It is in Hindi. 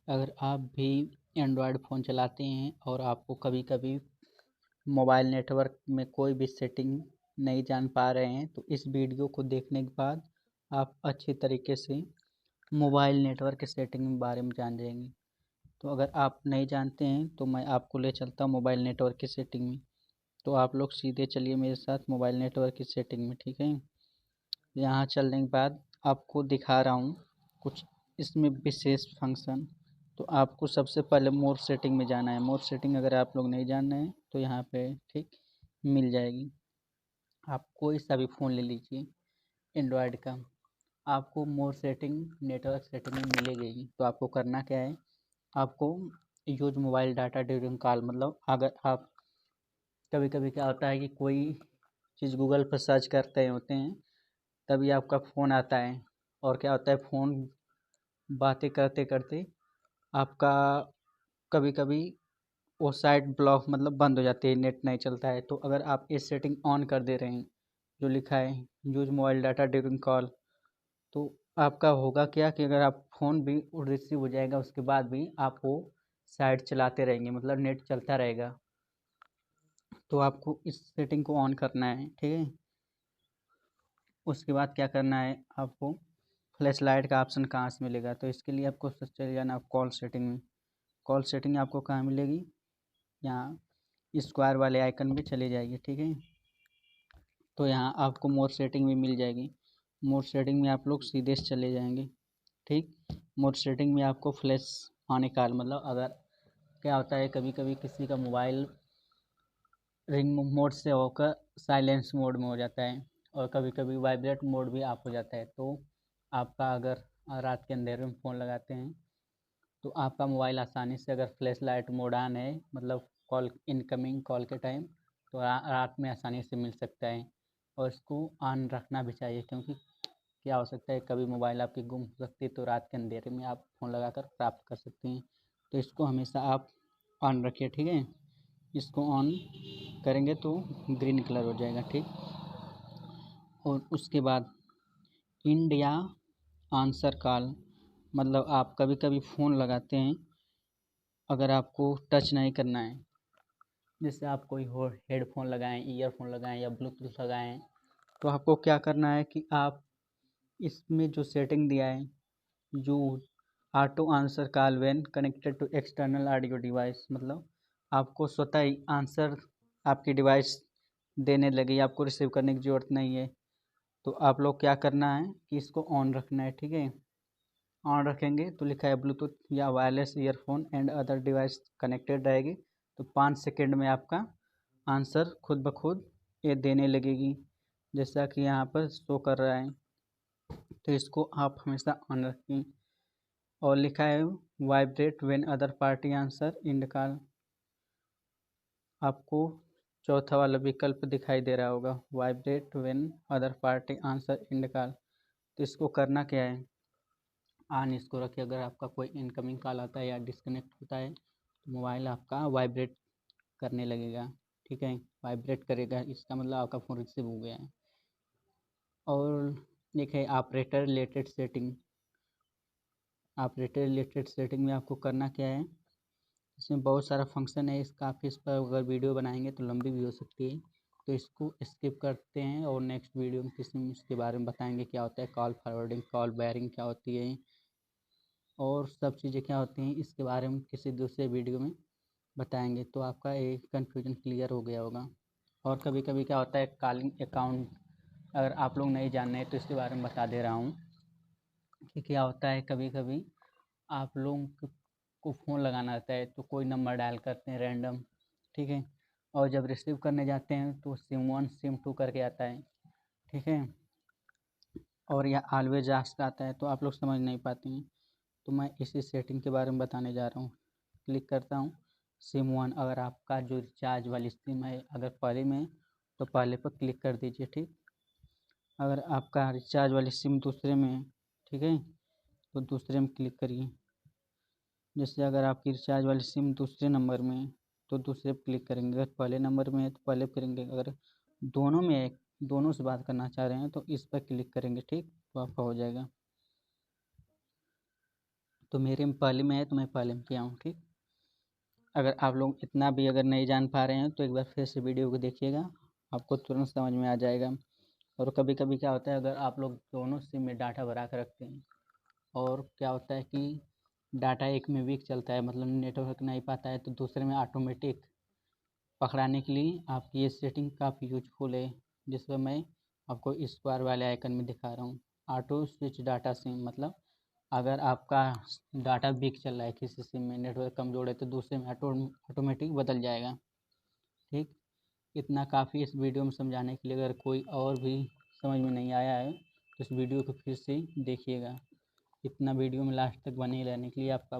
अगर आप भी एंड्रॉयड फ़ोन चलाते हैं और आपको कभी कभी मोबाइल नेटवर्क में कोई भी सेटिंग नहीं जान पा रहे हैं तो इस वीडियो को देखने के बाद आप अच्छी तरीके से मोबाइल नेटवर्क के सेटिंग के बारे में जान जाएंगे। तो अगर आप नहीं जानते हैं तो मैं आपको ले चलता हूँ मोबाइल नेटवर्क की सेटिंग में। तो आप लोग सीधे चलिए मेरे साथ मोबाइल नेटवर्क की सेटिंग में, ठीक है। यहाँ चलने के बाद आपको दिखा रहा हूँ कुछ इसमें विशेष फंक्शन। तो आपको सबसे पहले मोर सेटिंग में जाना है। मोर सेटिंग अगर आप लोग नहीं जान रहे हैं तो यहाँ पे ठीक मिल जाएगी। आप कोई सा भी फ़ोन ले लीजिए एंड्रॉयड का, आपको मोर सेटिंग नेटवर्क सेटिंग में मिलेगी ही। तो आपको करना क्या है, आपको use mobile data during call, मतलब अगर आप कभी कभी क्या होता है कि कोई चीज़ गूगल पर सर्च करते होते हैं तभी आपका फ़ोन आता है, और क्या होता है फ़ोन बातें करते करते आपका कभी कभी वो साइट ब्लॉक मतलब बंद हो जाती है, नेट नहीं चलता है। तो अगर आप ये सेटिंग ऑन कर दे रहे हैं जो लिखा है use mobile data during call, तो आपका होगा क्या कि अगर आप फ़ोन भी रिसीव हो जाएगा उसके बाद भी आप वो साइट चलाते रहेंगे, मतलब नेट चलता रहेगा। तो आपको इस सेटिंग को ऑन करना है, ठीक है। उसके बाद क्या करना है, आपको फ्लैश लाइट का ऑप्शन कहाँ से मिलेगा, तो इसके लिए आपको चले जाना कॉल सेटिंग में। कॉल सेटिंग आपको कहाँ मिलेगी, यहाँ स्क्वायर वाले आइकन पे चले जाइए, ठीक है। तो यहाँ आपको मोर सेटिंग भी मिल जाएगी। मोर सेटिंग में आप लोग सीधे से चले जाएंगे, ठीक। मोड सेटिंग में आपको फ्लैश आने का मतलब अगर क्या होता है कभी कभी किसी का मोबाइल रिंग मोड से होकर साइलेंस मोड में हो जाता है, और कभी कभी वाइब्रेट मोड भी ऑफ हो जाता है। तो आपका अगर रात के अंधेरे में फ़ोन लगाते हैं तो आपका मोबाइल आसानी से अगर फ्लैश लाइट मोड ऑन है, मतलब कॉल इनकमिंग कॉल के टाइम, तो रात में आसानी से मिल सकता है। और इसको ऑन रखना भी चाहिए, क्योंकि क्या हो सकता है कभी मोबाइल आपकी गुम हो सकती है तो रात के अंधेरे में आप फ़ोन लगाकर प्राप्त कर सकते हैं। तो इसको हमेशा आप ऑन रखिए, ठीक है। इसको ऑन करेंगे तो ग्रीन कलर हो जाएगा, ठीक। और उसके बाद इंड या आंसर कॉल, मतलब आप कभी कभी फ़ोन लगाते हैं अगर आपको टच नहीं करना है, जैसे आप कोई हो हेडफोन लगाएं, ईयरफोन लगाएं या ब्लूटूथ लगाएं, तो आपको क्या करना है कि आप इसमें जो सेटिंग दिया है जो auto answer call when connected to external audio device, मतलब आपको स्वतः ही आंसर आपकी डिवाइस देने लगी, आपको रिसीव करने की ज़रूरत नहीं है। तो आप लोग क्या करना है कि इसको ऑन रखना है, ठीक है। ऑन रखेंगे तो लिखा है ब्लूटूथ या wireless earphone and other device connected रहेगी, तो 5 सेकेंड में आपका आंसर खुद ब खुद ये देने लगेगी, जैसा कि यहाँ पर शो कर रहा है। तो इसको आप हमेशा ऑन रखें। और लिखा है vibrate when other party answer in call, आपको चौथा वाला विकल्प दिखाई दे रहा होगा, vibrate when other party answer in call. तो इसको करना क्या है, ऑन इसको रखिए। अगर आपका कोई इनकमिंग कॉल आता है या डिस्कनेक्ट होता है तो मोबाइल आपका वाइब्रेट करने लगेगा, ठीक है। वाइब्रेट करेगा, इसका मतलब आपका फ़ोन रिसीव हो गया है। और देखिए operator related setting, operator related setting में आपको करना क्या है, इसमें बहुत सारा फंक्शन है, काफ़ी इस पर अगर वीडियो बनाएंगे तो लंबी भी हो सकती है। तो इसको स्किप करते हैं और नेक्स्ट वीडियो में किसी में इसके बारे में बताएंगे क्या होता है कॉल फॉरवर्डिंग, कॉल बेयरिंग क्या होती है, और सब चीज़ें क्या होती हैं इसके बारे में किसी दूसरे वीडियो में बताएंगे। तो आपका एक कन्फ्यूजन क्लियर हो गया होगा। और कभी कभी क्या होता है कॉलिंग अकाउंट अगर आप लोग नहीं जान रहे तो इसके बारे में बता दे रहा हूँ कि क्या होता है। कभी कभी आप लोग को फ़ोन लगाना रहता है तो कोई नंबर डायल करते हैं रैंडम, ठीक है। और जब रिसीव करने जाते हैं तो सिम 1 सिम 2 करके आता है, ठीक है। और यह ऑलवेज आस्क आता है, तो आप लोग समझ नहीं पाते हैं। तो मैं इसी सेटिंग के बारे में बताने जा रहा हूँ। क्लिक करता हूँ सिम 1, अगर आपका जो रिचार्ज वाली सिम है अगर पहले में तो पहले पर क्लिक कर दीजिए, ठीक। अगर आपका रिचार्ज वाली सिम दूसरे में है, ठीक है, तो दूसरे में क्लिक करिए। जैसे अगर आपकी रिचार्ज वाली सिम दूसरे नंबर में है तो दूसरे पर क्लिक करेंगे, अगर पहले नंबर में है तो पहले करेंगे, अगर दोनों में है दोनों से बात करना चाह रहे हैं तो इस पर क्लिक करेंगे, ठीक। तो आपका हो जाएगा। तो मेरे में पहले में है तो मैं पहले में किया हूँ। ठीक, अगर आप लोग इतना भी अगर नहीं जान पा रहे हैं तो एक बार फिर से वीडियो को देखिएगा, आपको तुरंत समझ में आ जाएगा। और कभी कभी क्या होता है, अगर आप लोग दोनों सिम में डाटा भरा कर रखते हैं और क्या होता है कि डाटा एक में वीक चलता है, मतलब नेटवर्क नहीं पाता है, तो दूसरे में ऑटोमेटिक पकड़ाने के लिए आपकी ये सेटिंग काफ़ी यूजफुल है, जिसमें मैं आपको इस बार वाले आइकन में दिखा रहा हूँ। ऑटो स्विच डाटा सिम, मतलब अगर आपका डाटा वीक चल रहा है, किसी सिम में नेटवर्क कमज़ोर है, तो दूसरे में ऑटोमेटिक बदल जाएगा। ठीक, इतना काफ़ी इस वीडियो में समझाने के लिए। अगर कोई और भी समझ में नहीं आया है तो इस वीडियो को फिर से देखिएगा। इतना वीडियो में लास्ट तक बने रहने के लिए आपका